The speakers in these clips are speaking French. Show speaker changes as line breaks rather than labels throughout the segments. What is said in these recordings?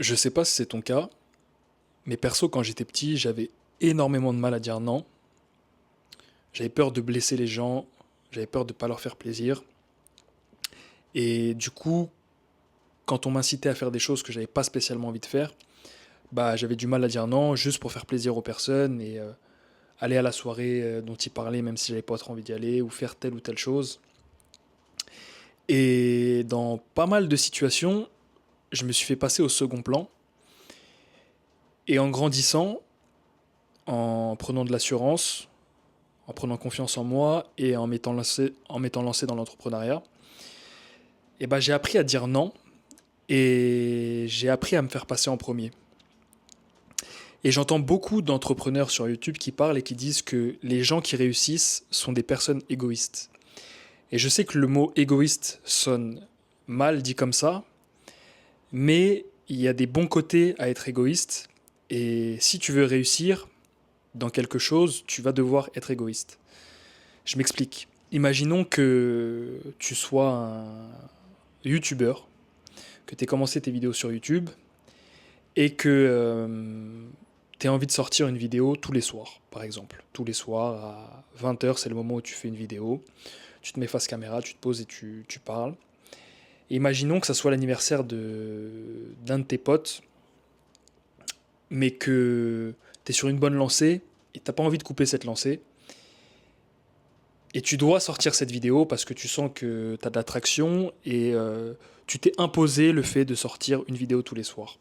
Je sais pas si c'est ton cas, mais perso, quand j'étais petit, j'avais énormément de mal à dire non. J'avais peur de blesser les gens, j'avais peur de pas leur faire plaisir. Et du coup, quand on m'incitait à faire des choses que j'avais pas spécialement envie de faire, bah j'avais du mal à dire non juste pour faire plaisir aux personnes et aller à la soirée dont ils parlaient même si j'avais pas trop envie d'y aller ou faire telle ou telle chose. Et dans pas mal de situations, je me suis fait passer au second plan. Et en grandissant, en prenant de l'assurance, en prenant confiance en moi et en m'étant lancé dans l'entrepreneuriat, et ben j'ai appris à dire non et j'ai appris à me faire passer en premier. Et j'entends beaucoup d'entrepreneurs sur YouTube qui parlent et qui disent que les gens qui réussissent sont des personnes égoïstes. Et je sais que le mot égoïste sonne mal dit comme ça, mais il y a des bons côtés à être égoïste. Et si tu veux réussir dans quelque chose, tu vas devoir être égoïste. Je m'explique. Imaginons que tu sois un YouTuber, que tu aies commencé tes vidéos sur YouTube et que tu aies envie de sortir une vidéo tous les soirs, par exemple. Tous les soirs à 20 h, c'est le moment où tu fais une vidéo. Tu te mets face caméra, tu te poses et tu parles. Et imaginons que ça soit l'anniversaire d'un de tes potes, mais que tu es sur une bonne lancée et tu n'as pas envie de couper cette lancée. Et tu dois sortir cette vidéo parce que tu sens que tu as de l'attraction et tu t'es imposé le fait de sortir une vidéo tous les soirs.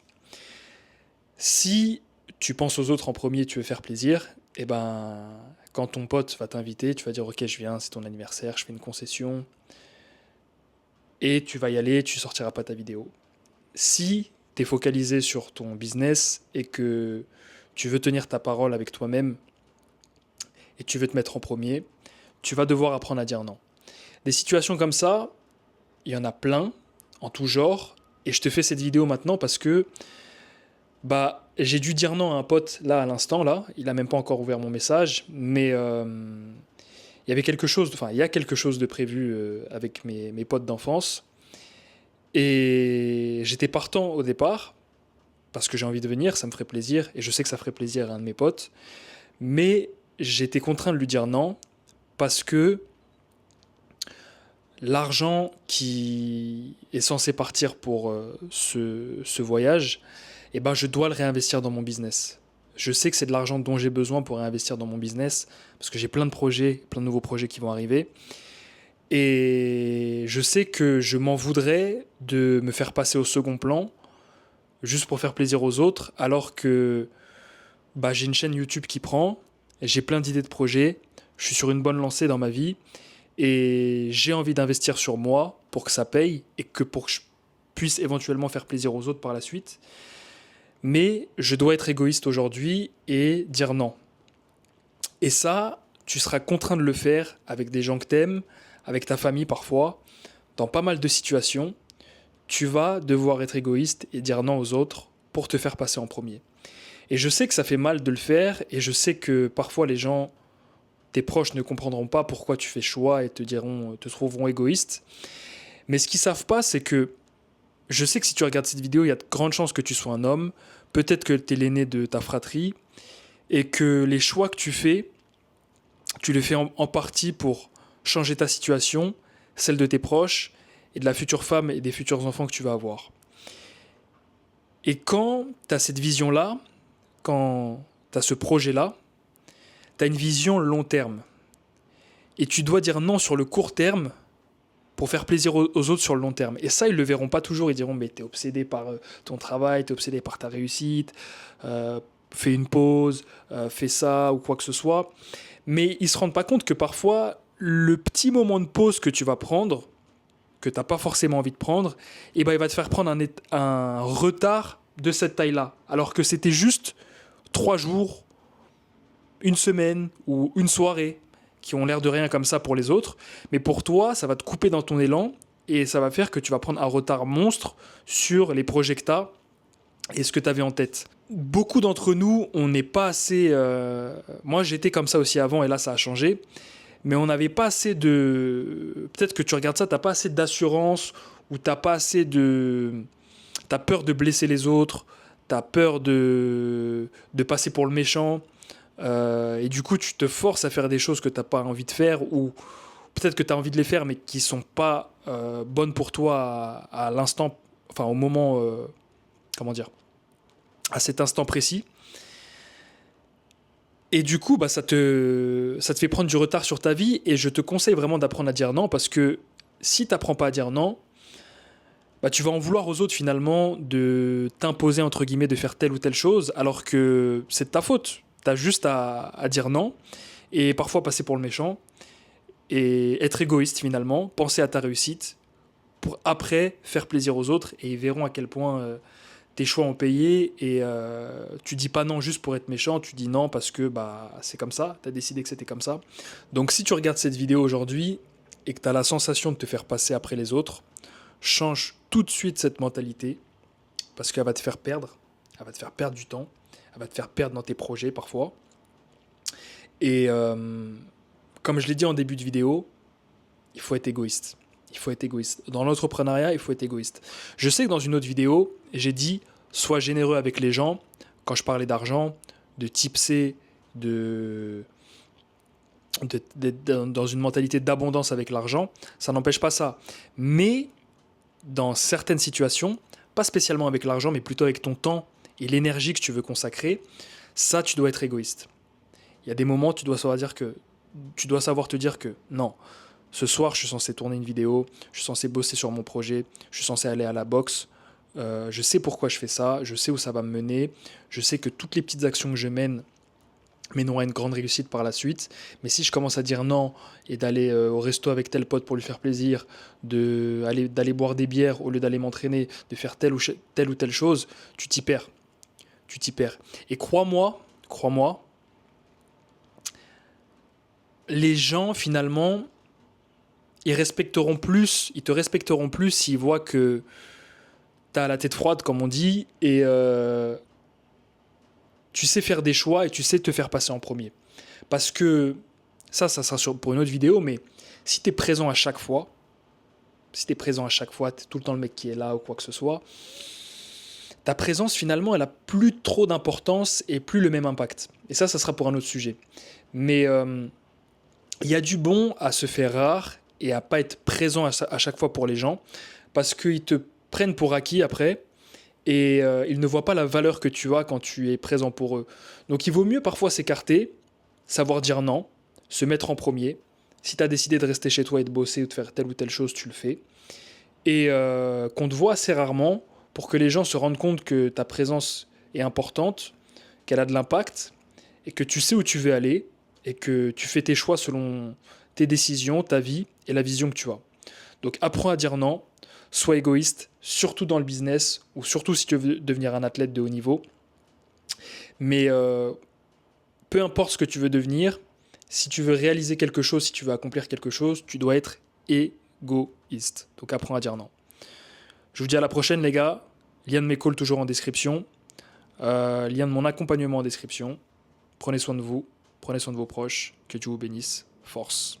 Si tu penses aux autres en premier, tu veux faire plaisir, et ben quand ton pote va t'inviter, tu vas dire ok je viens, c'est ton anniversaire, je fais une concession, et tu vas y aller, tu sortiras pas ta vidéo. Si tu es focalisé sur ton business et que tu veux tenir ta parole avec toi-même et tu veux te mettre en premier, tu vas devoir apprendre à dire non. Des situations comme ça, il y en a plein, en tout genre, et je te fais cette vidéo maintenant parce que j'ai dû dire non à un pote là à l'instant, là, il a même pas encore ouvert mon message, mais il y avait quelque chose, enfin il y a quelque chose de prévu avec mes potes d'enfance, et j'étais partant au départ, parce que j'ai envie de venir, ça me ferait plaisir, et je sais que ça ferait plaisir à un de mes potes, mais j'étais contraint de lui dire non, parce que l'argent qui est censé partir pour ce voyage, eh ben, je dois le réinvestir dans mon business. Je sais que c'est de l'argent dont j'ai besoin pour réinvestir dans mon business, parce que j'ai plein de projets, plein de nouveaux projets qui vont arriver. Et je sais que je m'en voudrais de me faire passer au second plan, juste pour faire plaisir aux autres, alors que j'ai une chaîne YouTube qui prend, j'ai plein d'idées de projets, je suis sur une bonne lancée dans ma vie, et j'ai envie d'investir sur moi pour que ça paye et pour que je puisse éventuellement faire plaisir aux autres par la suite. Mais je dois être égoïste aujourd'hui et dire non. Et ça, tu seras contraint de le faire avec des gens que t'aimes, avec ta famille parfois, dans pas mal de situations. Tu vas devoir être égoïste et dire non aux autres pour te faire passer en premier. Et je sais que ça fait mal de le faire, et je sais que parfois les gens, tes proches, ne comprendront pas pourquoi tu fais choix et te trouveront égoïste. Mais ce qu'ils savent pas, c'est que je sais que si tu regardes cette vidéo, il y a de grandes chances que tu sois un homme, peut-être que tu es l'aîné de ta fratrie, et que les choix que tu fais, tu les fais en partie pour changer ta situation, celle de tes proches, et de la future femme et des futurs enfants que tu vas avoir. Et quand tu as cette vision-là, quand tu as ce projet-là, tu as une vision long terme. Et tu dois dire non sur le court terme pour faire plaisir aux autres sur le long terme. Et ça, ils le verront pas toujours. Ils diront, mais t'es obsédé par ton travail, t'es obsédé par ta réussite, fais une pause, fais ça ou quoi que ce soit. Mais ils se rendent pas compte que parfois, le petit moment de pause que tu vas prendre, que t'as pas forcément envie de prendre, il va te faire prendre un retard de cette taille-là. Alors que c'était juste 3 jours, une semaine ou une soirée qui ont l'air de rien comme ça pour les autres, mais pour toi, ça va te couper dans ton élan et ça va faire que tu vas prendre un retard monstre sur les projets que tu as et ce que tu avais en tête. Beaucoup d'entre nous, on n'est pas assez... Moi, j'étais comme ça aussi avant et là, ça a changé. Mais on n'avait pas assez de... Peut-être que tu regardes ça, t'as pas assez d'assurance ou t'as pas as peur de blesser les autres, tu as peur de passer pour le méchant, et du coup, tu te forces à faire des choses que tu n'as pas envie de faire, ou peut-être que tu as envie de les faire, mais qui ne sont pas bonnes pour toi à l'instant, enfin au moment, comment dire, à cet instant précis. Et du coup, bah, ça te fait prendre du retard sur ta vie, et je te conseille vraiment d'apprendre à dire non, parce que si tu n'apprends pas à dire non, bah, tu vas en vouloir aux autres finalement de t'imposer, entre guillemets, de faire telle ou telle chose, alors que c'est de ta faute. Tu as juste à dire non, et parfois passer pour le méchant, et être égoïste finalement, penser à ta réussite, pour après faire plaisir aux autres, et ils verront à quel point tes choix ont payé, et tu dis pas non juste pour être méchant, tu dis non parce que bah, c'est comme ça, tu as décidé que c'était comme ça. Donc si tu regardes cette vidéo aujourd'hui, et que tu as la sensation de te faire passer après les autres, change tout de suite cette mentalité, parce qu'elle va te faire perdre, elle va te faire perdre du temps, elle va te faire perdre dans tes projets parfois. Et comme je l'ai dit en début de vidéo, il faut être égoïste. Il faut être égoïste. Dans l'entrepreneuriat, il faut être égoïste. Je sais que dans une autre vidéo, j'ai dit sois généreux avec les gens. Quand je parlais d'argent, de tipser, d'être dans une mentalité d'abondance avec l'argent, ça n'empêche pas ça. Mais dans certaines situations, pas spécialement avec l'argent, mais plutôt avec ton temps et l'énergie que tu veux consacrer, ça, tu dois être égoïste. Il y a des moments où tu dois savoir te dire que non, ce soir, je suis censé tourner une vidéo, je suis censé bosser sur mon projet, je suis censé aller à la boxe, je sais pourquoi je fais ça, je sais où ça va me mener, je sais que toutes les petites actions que je mène mèneront à une grande réussite par la suite. Mais si je commence à dire non et d'aller au resto avec tel pote pour lui faire plaisir, d'aller boire des bières au lieu d'aller m'entraîner, de faire telle ou telle chose, tu t'y perds. Tu t'y perds. Et crois-moi, les gens finalement, ils te respecteront plus s'ils voient que t'as la tête froide, comme on dit, et tu sais faire des choix et tu sais te faire passer en premier. Parce que ça sera pour une autre vidéo, mais si tu es présent à chaque fois, tu es tout le temps le mec qui est là ou quoi que ce soit, ta présence finalement, elle a plus trop d'importance et plus le même impact. Et ça sera pour un autre sujet. Mais il y a du bon à se faire rare et à pas être présent à chaque fois pour les gens, parce qu'ils te prennent pour acquis après, et ils ne voient pas la valeur que tu as quand tu es présent pour eux. Donc il vaut mieux parfois s'écarter, savoir dire non, se mettre en premier. Si tu as décidé de rester chez toi et de bosser ou de faire telle ou telle chose, tu le fais. Et qu'on te voit assez rarement pour que les gens se rendent compte que ta présence est importante, qu'elle a de l'impact, et que tu sais où tu veux aller, et que tu fais tes choix selon tes décisions, ta vie et la vision que tu as. Donc apprends à dire non, sois égoïste, surtout dans le business, ou surtout si tu veux devenir un athlète de haut niveau. Mais peu importe ce que tu veux devenir, si tu veux réaliser quelque chose, si tu veux accomplir quelque chose, tu dois être égoïste. Donc apprends à dire non. Je vous dis à la prochaine les gars. Lien de mes calls toujours en description. Lien de mon accompagnement en description. Prenez soin de vous, prenez soin de vos proches. Que Dieu vous bénisse. Force.